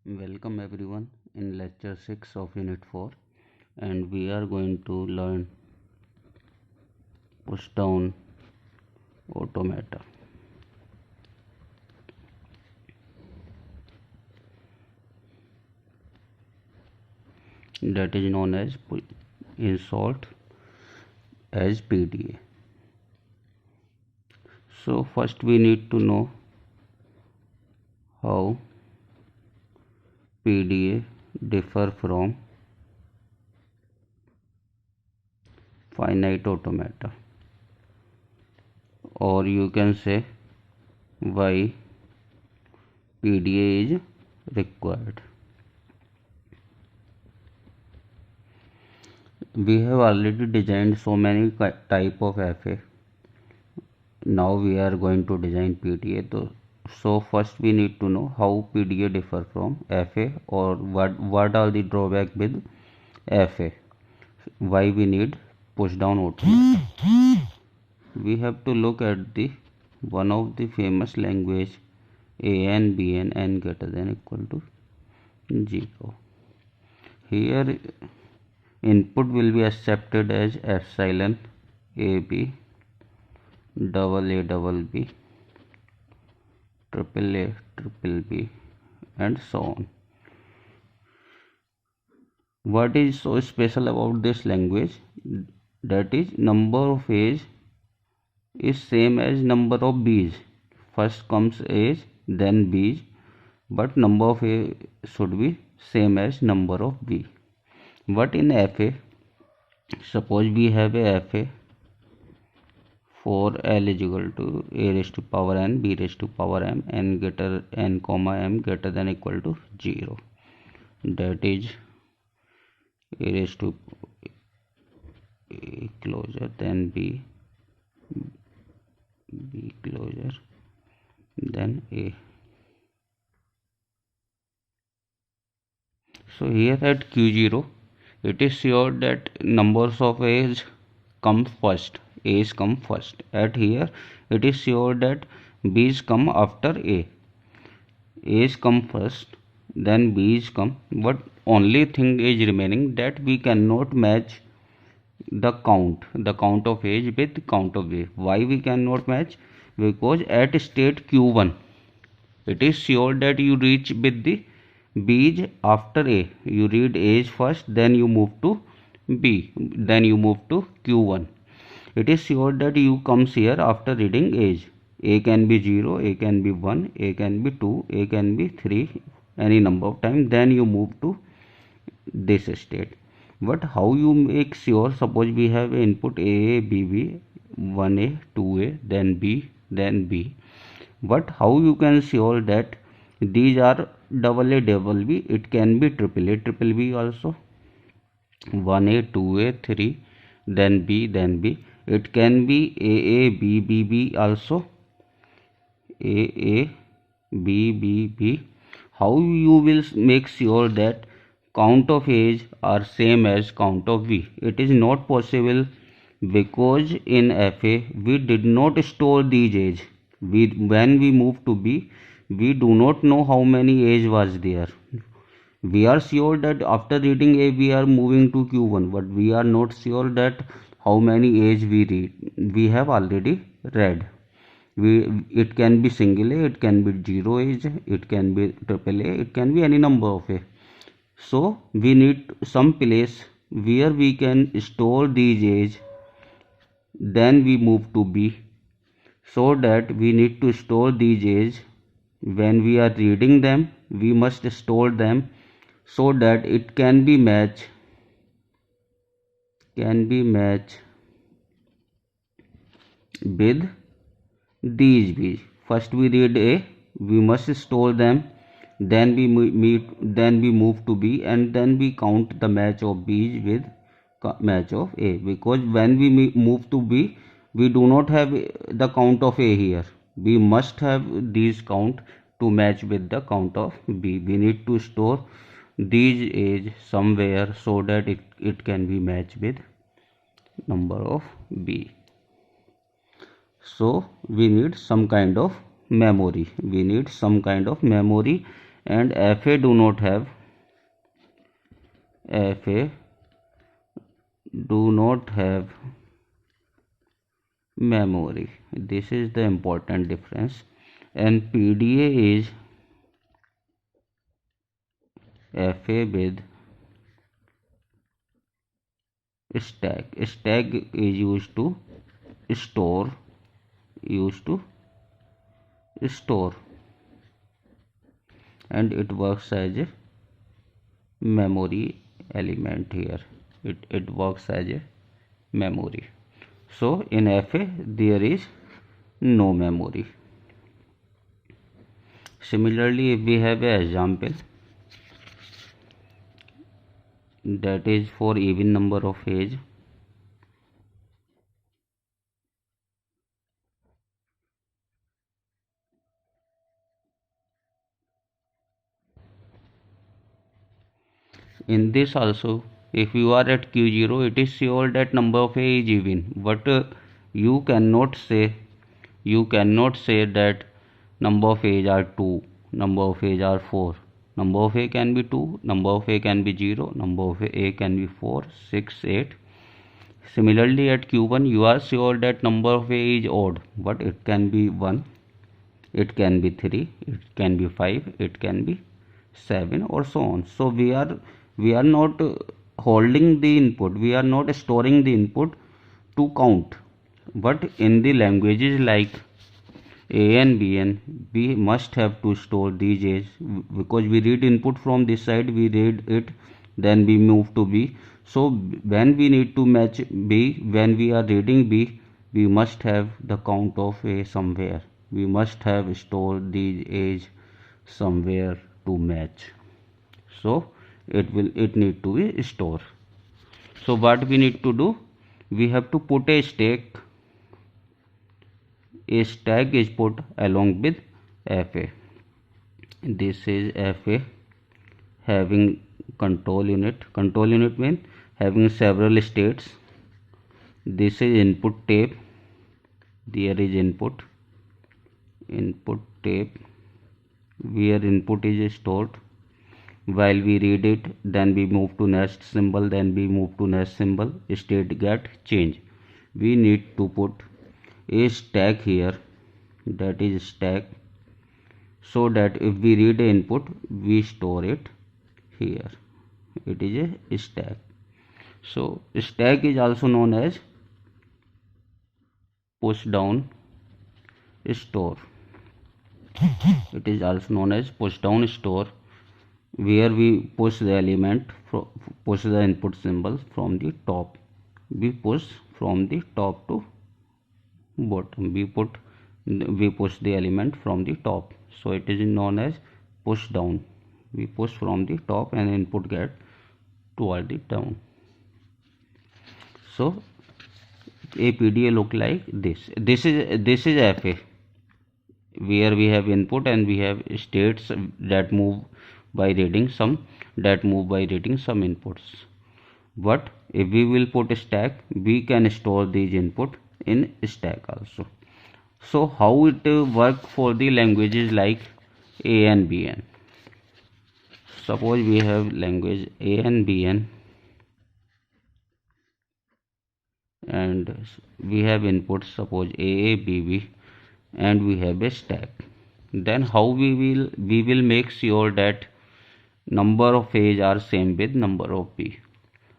Welcome everyone in lecture 6 of unit 4, and we are going to learn push down automata, that is known as in short as PDA. So first we need to know how PDA differ from finite automata, or you can say why PDA is required. We have already designed so many type of FA. Now we are going to design PDA. So first we need to know how PDA differ from FA, or what are the drawback with FA. Why we need push down automata. We have to look at the one of the famous language AN, BN, n greater than equal to 0. Here input will be accepted as epsilon AB, double A, double B, triple A, triple B, and so on. What is so special about this language? That is, number of A's is same as number of B's. First comes A's, then B's, but number of A should be same as number of B. But in FA, suppose we have a FA for L is equal to A raised to power n, B raised to power m, n comma m greater than equal to 0. That is A raised to A closure, then B closure, then A. So here at Q0, it is sure that numbers of A's come first. A's come first. At here, it is sure that B's come after A. A's come first, then B's come. But only thing is remaining that we cannot match the count of A's with count of B. Why we cannot match? Because at state Q1, it is sure that you reach with the B's after A. You read A's first, then you move to B, then you move to Q1. It is sure that you comes here after reading A's. A can be 0, A can be 1, A can be 2, A can be 3, any number of times. Then you move to this state. But how you make sure? Suppose we have input A, B, B, 1A, 2A, then B, then B. But how you can sure that these are double A, double B? It can be triple A, triple B also. 1A, 2A, 3, then B, then B. It can be AA, B, B, B also. AA, B, B, B. How you will make sure that count of A's are same as count of B? It is not possible, because in FA we did not store these A's. When we move to B, we do not know how many A's was there. We are sure that after reading A we are moving to Q1, but we are not sure that how many A's we read. We have already read. It can be single A, it can be 0 A's, it can be triple A, it can be any number of A. So we need some place where we can store these A's. Then we move to B. So that we need to store these A's. When we are reading them, we must store them so that it can be match with these B's. First we read A, we must store them, then we move to B, and then we count the match of B's with match of A. Because when we move to B, we do not have the count of A here. We must have these count to match with the count of B. We need to store these A's somewhere so that it can be matched with number of B. So we need some kind of memory. and fa do not have memory. This is the important difference. And PDA is fa with stack. Stack is store used to store and it works as a memory element here. It works as a memory. So in fa there is no memory. Similarly, if we have an example that is for even number of age, in this also, if you are at q0, it is sure that number of a is even, but you cannot say that number of age are 2, number of age are 4. Number of a can be 2, number of a can be 0, number of a can be 4, 6, 8. Similarly, at q1 you are sure that number of a is odd, but it can be 1, it can be 3, it can be 5, it can be 7, or so on. So we are not holding the input, we are not storing the input to count. But in the languages like A and B N, we must have to store these A's, because we read input from this side, we read it, then we move to B. So when we need to match B, when we are reading B, we must have the count of A somewhere. We must have stored these A's somewhere to match. So it need to be stored. So what we need to do? We have to put a stack. A stack is put along with fa. This is fa having control unit. Control unit means having several states. This is input tape. There is input tape where input is stored. While we read it, then we move to next symbol, then we move to next symbol, state get change. We need to put a stack here, that is stack, so that if we read the input, we store it here. It is a stack. So stack is also known as push down store. It is also known as push down store, where we push the input symbol from the top. We push from the top to bottom. We push the element from the top. So it is known as push down. We push from the top and input get toward the down. So a PDA look like this. This is FA, where we have input and we have states that move by reading some inputs. But if we will put a stack, we can store these input in stack also. So how it work for the languages like A and BN? Suppose we have language A and BN, and we have inputs, suppose AA, BB, and we have a stack. Then how we will make sure that number of A's are same with number of B.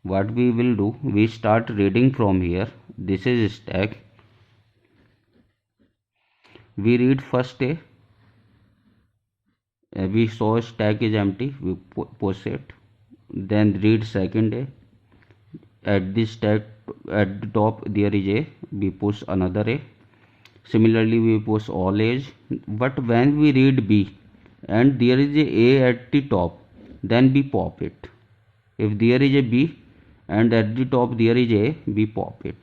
What we will do, we start reading from here. This is stack. We read first A. We saw stack is empty, we push it. Then read second A. At this stack, at the top there is A, we push another A. Similarly, we push all A's. But when we read B and there is a at the top, then we pop it. If there is a B and at the top there is A, we pop it.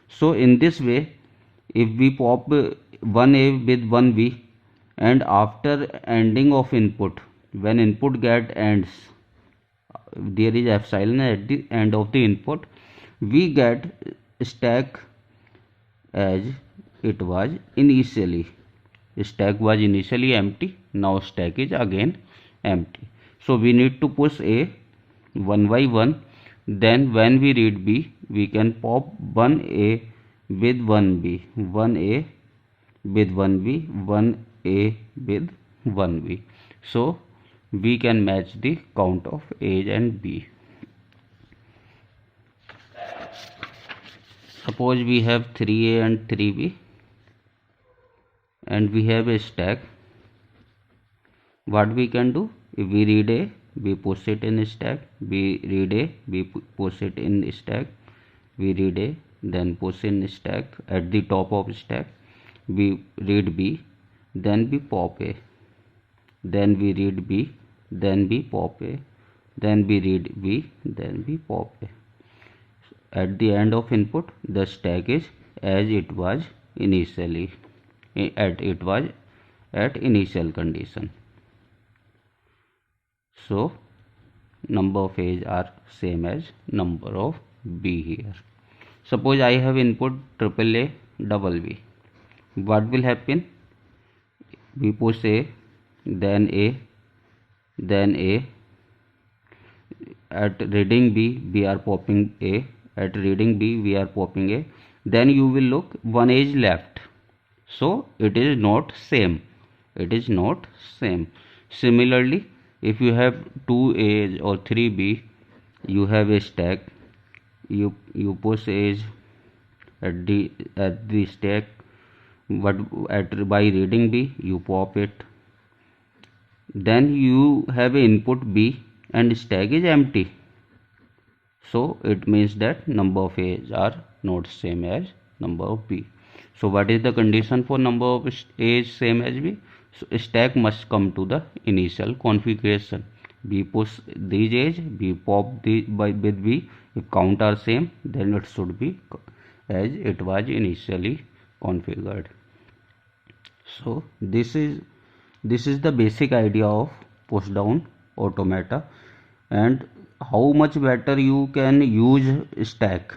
So in this way, if we pop one A with one B, and after ending of input, when input get ends, there is epsilon at the end of the input, we get stack as it was initially. Stack was initially empty, now stack is again empty. So we need to push A one by one. Then when we read B, we can pop 1A with 1B, 1A with 1B, 1A with 1B. So we can match the count of A and B. Suppose we have 3A and 3B and we have a stack. What we can do? If we read A, we push it in stack. We read A, we push it in stack. We read A, then push in stack. At the top of stack, we read B, then we pop A. Then we read B, then we pop A. Then we read B, then we pop A. At the end of input, the stack is as it was initially. It was at initial condition. So number of A's are same as number of B here. Suppose I have input AAA double B. What will happen? We push A, then A, then A. At reading B, we are popping A. At reading B, we are popping A. Then you will look, one A is left. So it is not same. It is not same. Similarly, if you have 2A or 3B, you have a stack. You push A at the stack. But by reading B, you pop it. Then you have an input B and stack is empty. So it means that number of A's are not same as number of B. So what is the condition for number of A's same as B? So stack must come to the initial configuration. We push these A's, we pop with B. If count are same, then it should be as it was initially configured. So this is the basic idea of push down automata, and how much better you can use stack.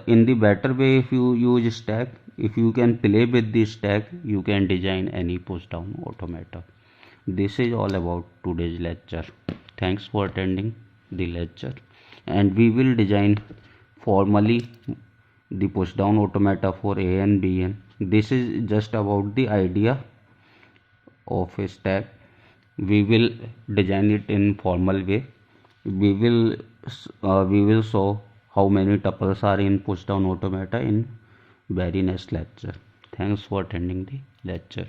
In the better way, if you use stack, if you can play with the stack, you can design any push down automata. This is all about today's lecture. Thanks for attending the lecture, and we will design formally the push down automata for A and B. And this is just about the idea of a stack. We will design it in formal way. We will show how many tuples are in push down automata in very next lecture. Thanks for attending the lecture.